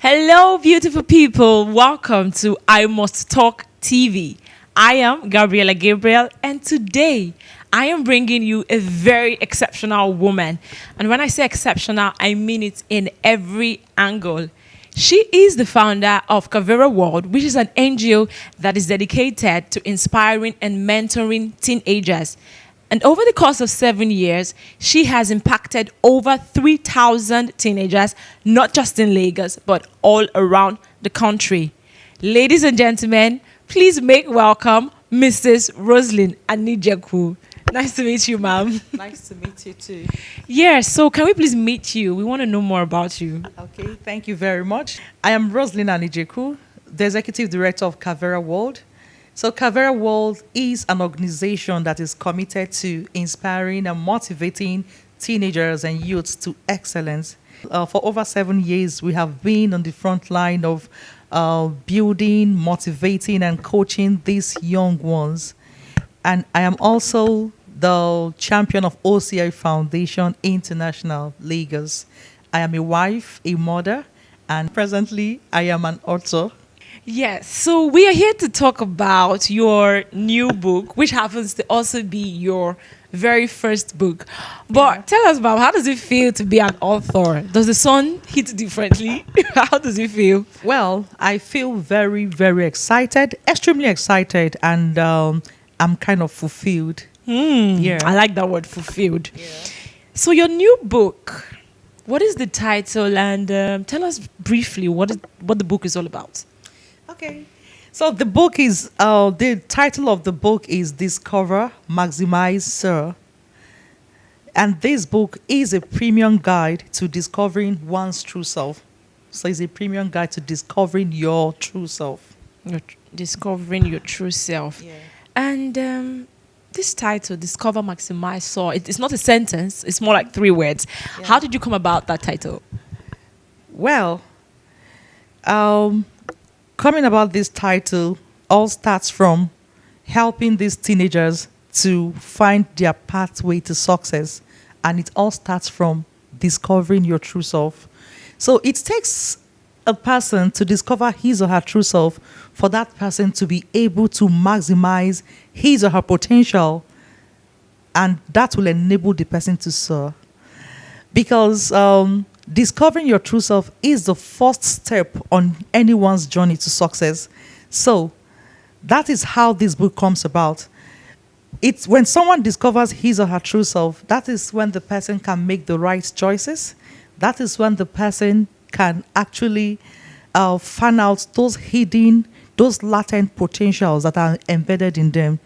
Hello, beautiful people. Welcome to I Must Talk TV. I am Gabriela Gabriel, and today I am bringing you a very exceptional woman. And when I say exceptional, I mean it in every angle. She is the founder of Kavera World, which is an NGO that is dedicated to inspiring and mentoring teenagers. And over the course of 7 years, she has impacted over 3,000 teenagers, not just in Lagos, but all around the country. Ladies and gentlemen, please make welcome Mrs. Roslyn Anijeku. Nice to meet you, ma'am. Nice to meet you too. Yeah, so can we please meet you? We want to know more about you. Okay, thank you very much. I am Roslyn Anijeku, the Executive Director of Kavera World. So Kavera World is an organization that is committed to inspiring and motivating teenagers and youths to excellence. For over 7 years, we have been on the front line of building, motivating, and coaching these young ones. And I am also the champion of OCI Foundation International Lagos. I am a wife, a mother, and presently I am an author. Yes, so we are here to talk about your new book, which happens to also be your very first book. But tell us about how does it feel to be an author? Does the sun hit differently? How does it feel? Well, I feel very, very excited, extremely excited, and I'm kind of fulfilled. Yeah. I like that word, fulfilled. So your new book, what is the title? And tell us briefly what the book is all about. Okay. So the book is, the title of the book is Discover, Maximize, Soar. And this book is a premium guide to discovering one's true self. So it's a premium guide to discovering your true self. Discovering your true self. Yeah. And this title, Discover, Maximize, Soar, it's not a sentence. It's more like 3 words. Yeah. How did you come about that title? Well, coming about this title all starts from helping these teenagers to find their pathway to success. And it all starts from discovering your true self. So it takes a person to discover his or her true self for that person to be able to maximize his or her potential. And that will enable the person to soar. Because discovering your true self is the first step on anyone's journey to success. So that is how this book comes about. It's when someone discovers his or her true self, that is when the person can make the right choices. That is when the person can actually find out those hidden, those latent potentials that are embedded in them.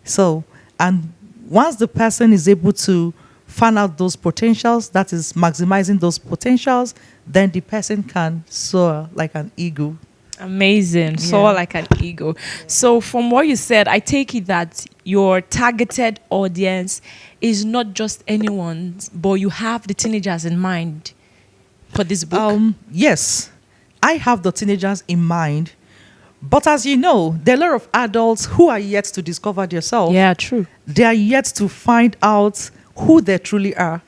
So, and once the person is able to find out those potentials, that is maximizing those potentials, then the person can soar like an eagle. Amazing. Soar like an eagle. So from what you said, I take it that your targeted audience is not just anyone's, but you have the teenagers in mind for this book. Yes, I have the teenagers in mind. But as you know, there are a lot of adults who are yet to discover themselves. Yeah, true. They are yet to find out who they truly are.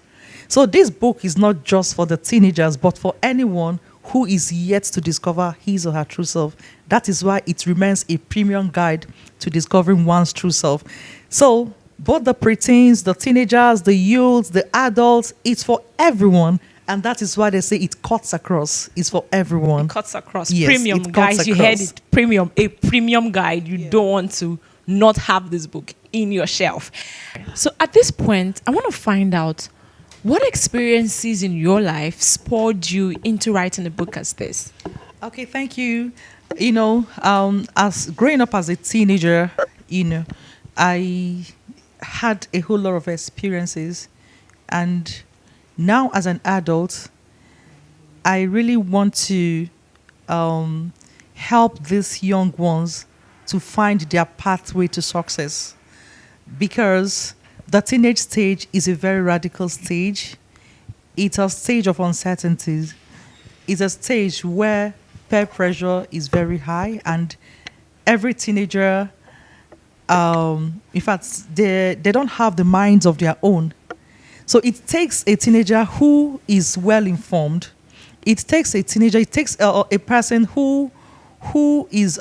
So this book is not just for the teenagers, but for anyone who is yet to discover his or her true self. That is why it remains a premium guide to discovering one's true self. So both the preteens, the teenagers, the youths, the adults, it's for everyone. And that is why they say it cuts across. It's for everyone. It cuts across. Yes, Premium, it cuts guys. You heard across. it. Premium. A premium guide. You don't want to not have this book in your shelf. So at this point, I want to find out what experiences in your life spurred you into writing a book as this. Okay, thank you. You know, as growing up as a teenager, I had a whole lot of experiences, and now as an adult, I really want to help these young ones to find their pathway to success, because the teenage stage is a very radical stage. It's a stage of uncertainties. It's a stage where peer pressure is very high, and every teenager, in fact, they don't have the minds of their own. So it takes a teenager who is well informed, it takes a teenager, it takes a person who is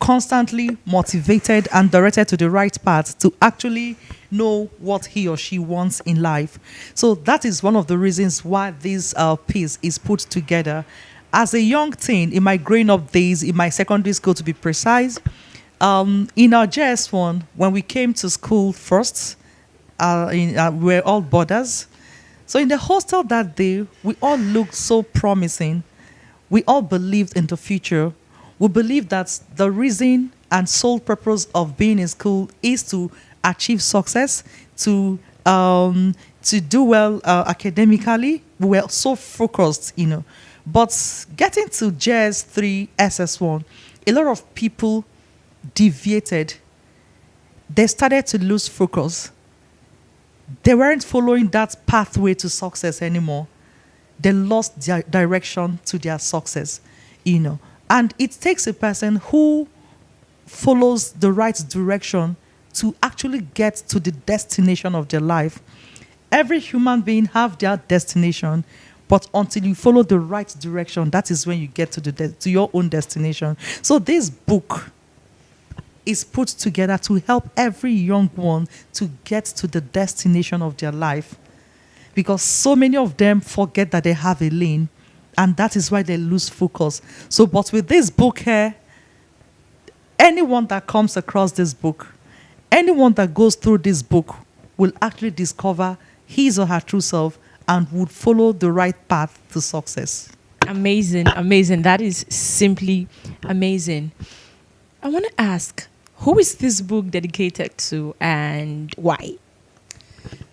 constantly motivated and directed to the right path to actually know what he or she wants in life. So that is one of the reasons why this piece is put together. As a young teen, in my growing up days, in my secondary school to be precise, in our JS1, when we came to school first, we were all boarders. So in the hostel that day, we all looked so promising. We all believed in the future. We believed that the reason and sole purpose of being in school is to achieve success, to do well academically. We were so focused, you know. But getting to JS3, SS1, a lot of people deviated. They started to lose focus. They weren't following that pathway to success anymore. They lost their direction to their success, you know. And it takes a person who follows the right direction to actually get to the destination of their life. Every human being have their destination, but until you follow the right direction, that is when you get to your own destination. So this book is put together to help every young one to get to the destination of their life. Because so many of them forget that they have a lane, and that is why they lose focus. So, but with this book here, anyone that comes across this book, anyone that goes through this book will actually discover his or her true self and would follow the right path to success. Amazing, amazing. That is simply amazing. I want to ask, who is this book dedicated to and why?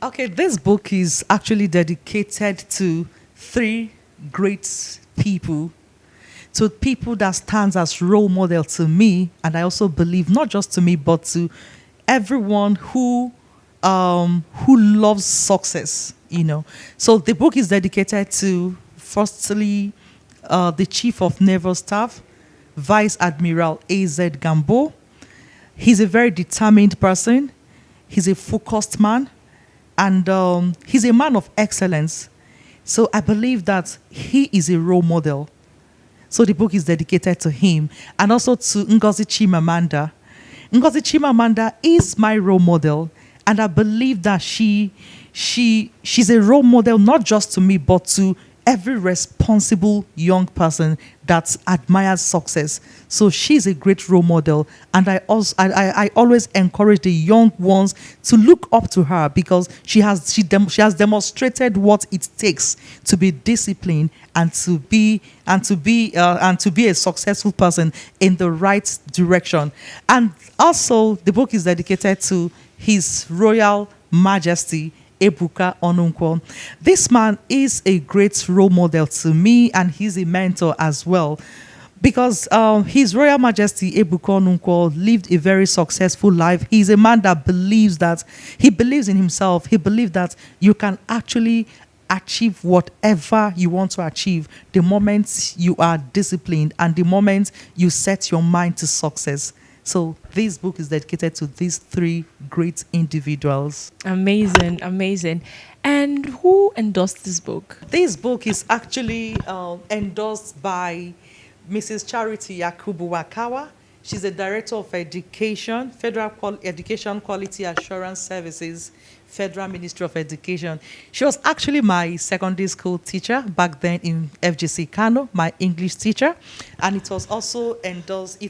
Okay, this book is actually dedicated to three great people, to people that stands as role model to me, and I also believe not just to me but to everyone who loves success. You know, so the book is dedicated to firstly the Chief of Naval Staff, Vice Admiral A.Z. Gambo. He's a very determined person. He's a focused man. And he's a man of excellence. So I believe that he is a role model. So the book is dedicated to him. And also to Ngozi Chimamanda. Ngozi Chimamanda is my role model. And I believe that she's a role model not just to me, but to every responsible young person that admires success. So she's a great role model, and I always encourage the young ones to look up to her because she has demonstrated what it takes to be disciplined and to be a successful person in the right direction. And also, the book is dedicated to His Royal Majesty Ebuka Onunkwo. This man is a great role model to me, and he's a mentor as well. Because His Royal Majesty Ebuka Onunkwo lived a very successful life. He's a man that believes in himself. He believes that you can actually achieve whatever you want to achieve the moment you are disciplined and the moment you set your mind to success. So this book is dedicated to these three great individuals. Amazing, amazing. And who endorsed this book? This book is actually endorsed by Mrs. Charity Yakubu Wakawa. She's the Director of Education, Federal Education Quality Assurance Services, Federal Ministry of Education. She was actually my secondary school teacher back then in FGC Kano, my English teacher. And it was also endorsed,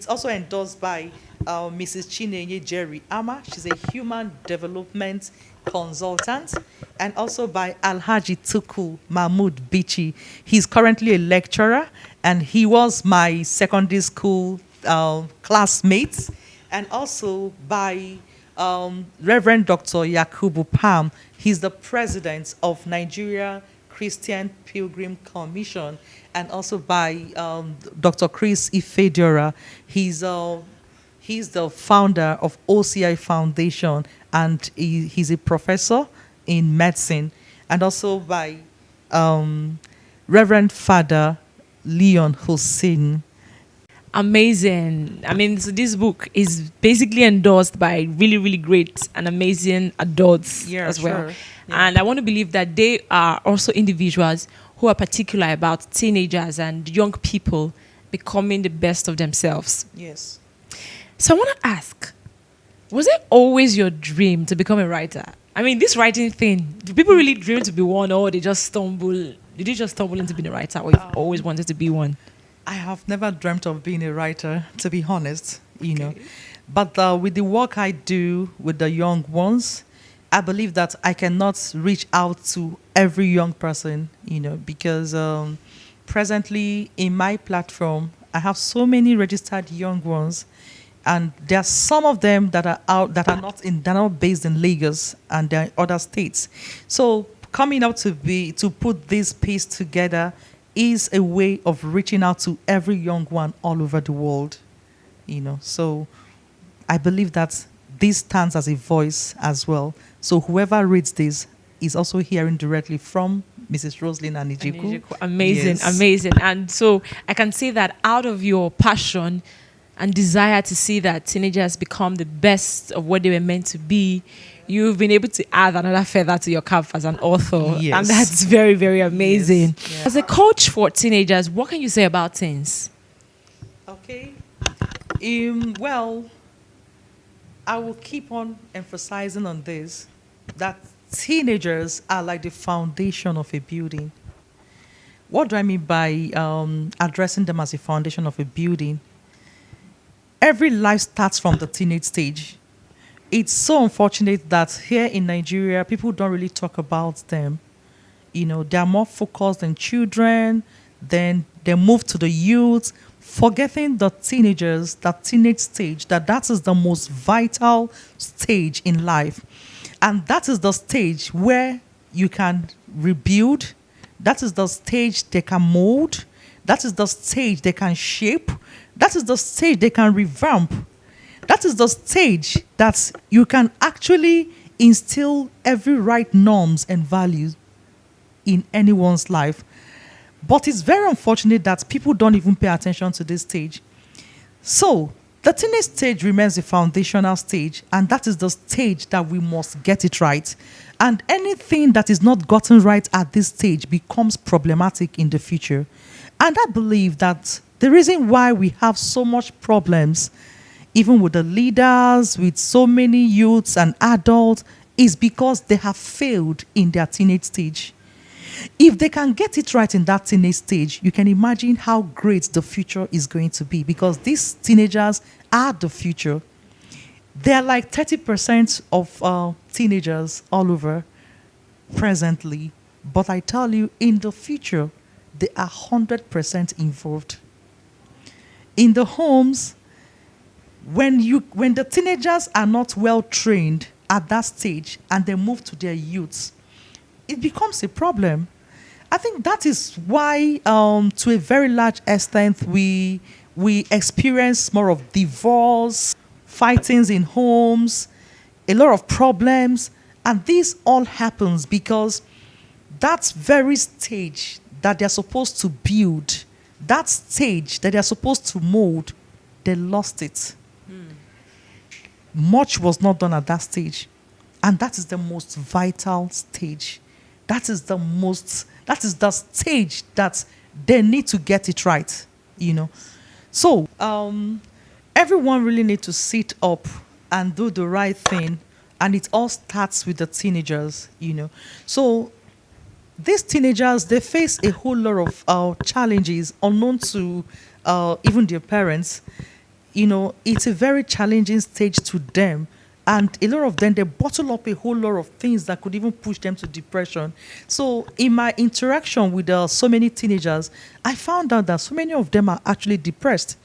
by Mrs. Chinenye Jerry Ama. She's a human development consultant. And also by Alhaji Tuku Mahmoud Bichi. He's currently a lecturer, and he was my secondary school classmates. And also by Reverend Dr. Yakubu Pam. He's the president of Nigeria Christian Pilgrim Commission. And also by Dr. Chris Ifediora. He's the founder of OCI Foundation, and he's a professor in medicine. And also by Reverend Father Leon Hussein. Amazing. I mean, so this book is basically endorsed by really, really great and amazing adults as well. Sure. Yeah. And I want to believe that they are also individuals who are particular about teenagers and young people becoming the best of themselves. Yes. So I want to ask, was it always your dream to become a writer? I mean, this writing thing, do people really dream to be one, or they just stumble? Did you just stumble into being a writer, or you've always wanted to be one? I have never dreamt of being a writer, to be honest, Okay. But with the work I do with the young ones, I believe that I cannot reach out to every young person, because presently in my platform, I have so many registered young ones, and there are some of them that are out that are they're not based in Lagos, and they're in other states. So coming out to put this piece together is a way of reaching out to every young one all over the world. So I believe that this stands as a voice as well. So whoever reads this is also hearing directly from Mrs. Roslyn and Ijiku. Amazing, Yes. amazing. And so I can say that out of your passion and desire to see that teenagers become the best of what they were meant to be, you've been able to add another feather to your cap as an author. Yes. And that's very, very amazing. Yes. Yeah. As a coach for teenagers, what can you say about teens? Okay. Well, I will keep on emphasizing on this, that teenagers are like the foundation of a building. What do I mean by addressing them as a foundation of a building? Every life starts from the teenage stage. It's so unfortunate that here in Nigeria, people don't really talk about them. They're more focused on children, then they move to the youth, forgetting the teenagers, that teenage stage, that is the most vital stage in life. And that is the stage where you can rebuild. That is the stage they can mold. That is the stage they can shape. That is the stage they can revamp. That is the stage that you can actually instill every right norms and values in anyone's life. But it's very unfortunate that people don't even pay attention to this stage. So the teenage stage remains the foundational stage, and that is the stage that we must get it right. And anything that is not gotten right at this stage becomes problematic in the future. And I believe that the reason why we have so much problems, even with the leaders, with so many youths and adults, is because they have failed in their teenage stage. If they can get it right in that teenage stage, you can imagine how great the future is going to be, because these teenagers are the future. They're like 30% of teenagers all over presently. But I tell you, in the future, they are 100% involved. In the homes, when the teenagers are not well trained at that stage and they move to their youths, it becomes a problem. I think that is why, to a very large extent, we experience more of divorce, fightings in homes, a lot of problems, and this all happens because that very stage that they're supposed to build, that stage that they're supposed to mold, they lost it. Much was not done at that stage, and that is the most vital stage. That is the stage that they need to get it right, So everyone really needs to sit up and do the right thing, and it all starts with the teenagers, So these teenagers, they face a whole lot of challenges unknown to even their parents. It's a very challenging stage to them. And a lot of them, they bottle up a whole lot of things that could even push them to depression. So in my interaction with so many teenagers, I found out that so many of them are actually depressed.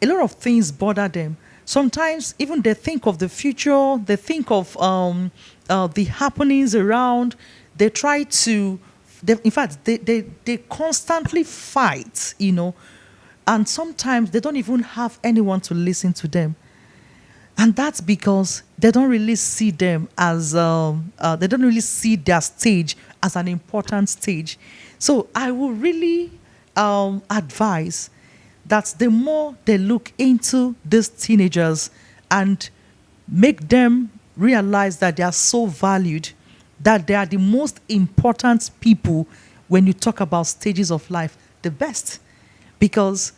A lot of things bother them. Sometimes even they think of the future, they think of the happenings around. They try to, in fact, they constantly fight, and sometimes they don't even have anyone to listen to them. And that's because they don't really see them as, they don't really see their stage as an important stage. So I will really advise that the more they look into these teenagers and make them realize that they are so valued, that they are the most important people when you talk about stages of life the best. Because,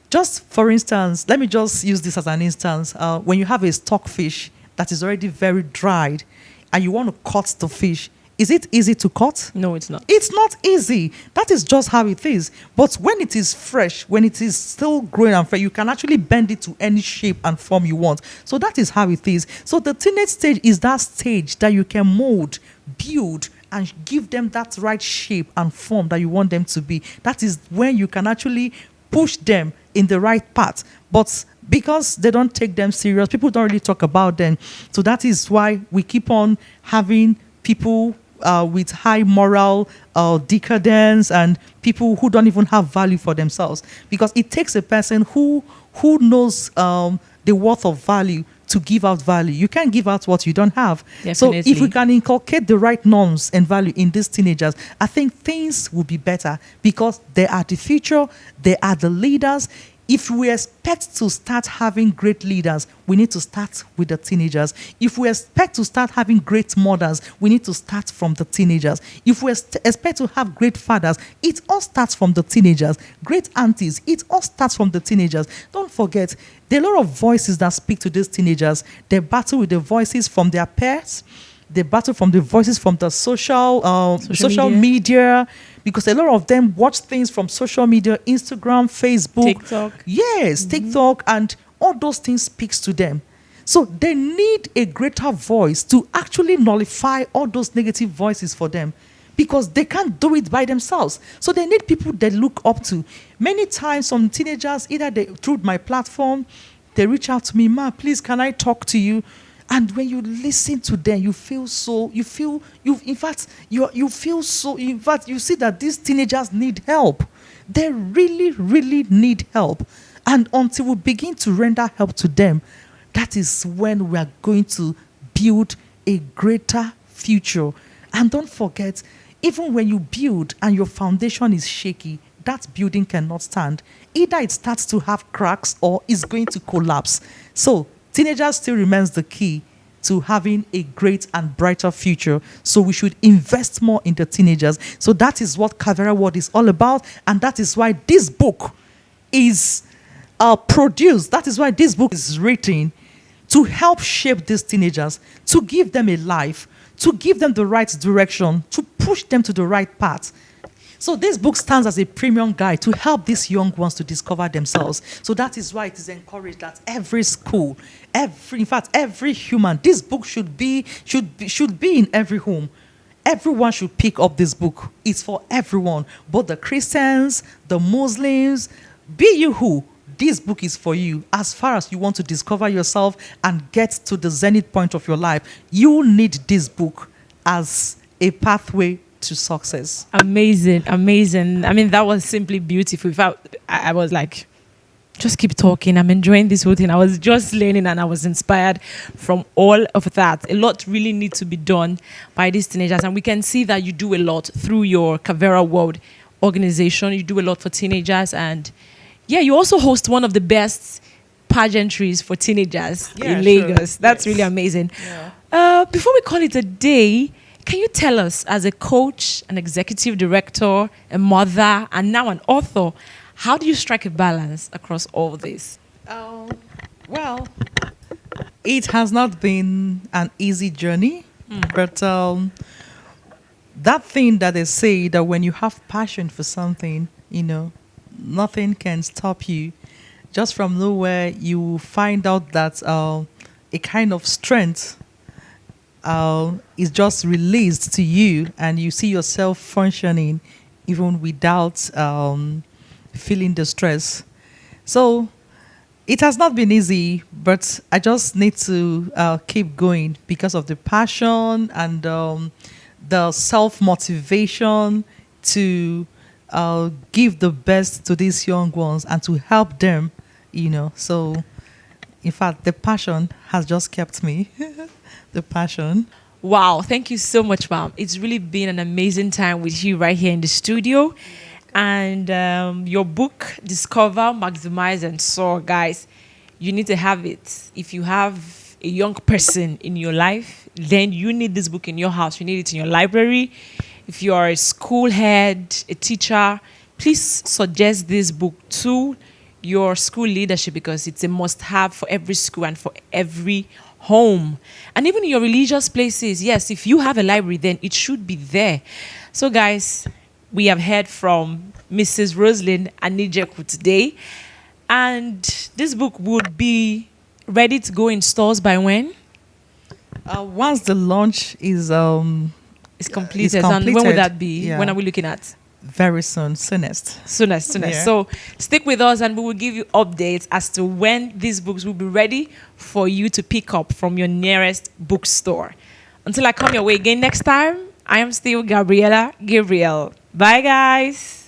just for instance, let me just use this as an instance. When you have a stockfish that is already very dried and you want to cut the fish, is it easy to cut? No, it's not. It's not easy. That is just how it is. But when it is fresh, when it is still growing and fresh, you can actually bend it to any shape and form you want. So that is how it is. So the teenage stage is that stage that you can mold, build, and give them that right shape and form that you want them to be. That is when you can actually push them in the right path. But because they don't take them serious, people don't really talk about them. So that is why we keep on having people with high moral decadence and people who don't even have value for themselves, because it takes a person who knows the worth of value to give out value. You can't give out what you don't have. Definitely. So if we can inculcate the right norms and value in these teenagers, I think things will be better, because they are the future, they are the leaders. If we expect to start having great leaders, we need to start with the teenagers. If we expect to start having great mothers, we need to start from the teenagers. If we expect to have great fathers, it all starts from the teenagers. Great aunties, it all starts from the teenagers. Don't forget, there are a lot of voices that speak to these teenagers. They battle with the voices from their peers. They battle from the voices from the social media, because a lot of them watch things from social media, Instagram, Facebook, TikTok. Yes, TikTok, and all those things speaks to them. So they need a greater voice to actually nullify all those negative voices for them, because they can't do it by themselves. So they need people they look up to. Many times, some teenagers, either through my platform, they reach out to me, "Ma, please, can I talk to you?" And when you listen to them, you feel so, you feel, in fact, you feel so, in fact, you see that these teenagers need help. They really, really need help. And until we begin to render help to them, that is when we are going to build a greater future. And don't forget, even when you build and your foundation is shaky, that building cannot stand. Either it starts to have cracks or it's going to collapse. So teenagers still remains the key to having a great and brighter future. So we should invest more in the teenagers. So that is what Kavera World is all about. And that is why this book is produced. That is why this book is written, to help shape these teenagers, to give them a life, to give them the right direction, to push them to the right path. So this book stands as a premium guide to help these young ones to discover themselves. So that is why it is encouraged that every school, in fact, every human, this book should be in every home. Everyone should pick up this book. It's for everyone, both the Christians, the Muslims, be you who. This book is for you. As far as you want to discover yourself and get to the zenith point of your life, you need this book as a pathway to success. Amazing, amazing. I mean, that was simply beautiful. I was like, just keep talking. I'm enjoying this whole thing. I was just learning and I was inspired from all of that. A lot really needs to be done by these teenagers. And we can see that you do a lot through your Kavera World organization. You do a lot for teenagers. And yeah, you also host one of the best pageantries for teenagers in Lagos. Sure. That's Yes. really amazing. Yeah. Before we call it a day, can you tell us, as a coach, an executive director, a mother, and now an author, how do you strike a balance across all this? Well, it has not been an easy journey, but that thing that they say that when you have passion for something, nothing can stop you. Just from nowhere, you find out that a kind of strength is just released to you, and you see yourself functioning even without feeling the stress. So it has not been easy, but I just need to keep going because of the passion and the self-motivation to give the best to these young ones and to help them, So, in fact, the passion has just kept me. The passion. Wow, thank you so much, ma'am. It's really been an amazing time with you right here in the studio. And your book, Discover, Maximize, and Soar, guys, you need to have it. If you have a young person in your life, then you need this book in your house. You need it in your library. if you are a school head, a teacher, please suggest this book to your school leadership because it's a must have for every school and for every home. And even in your religious places, yes, if you have a library, then it should be there. So, guys, we have heard from Mrs. Rosalind Anijeku today. And this book would be ready to go in stores by when? Once the launch It's is completed. And when would that be? Yeah, When are we looking at? very soon, soonest. Soonest. Yeah. So stick with us and we will give you updates as to when these books will be ready for you to pick up from your nearest bookstore. Until I come your way again next time, I am still Gabriela Gabriel. Bye, guys.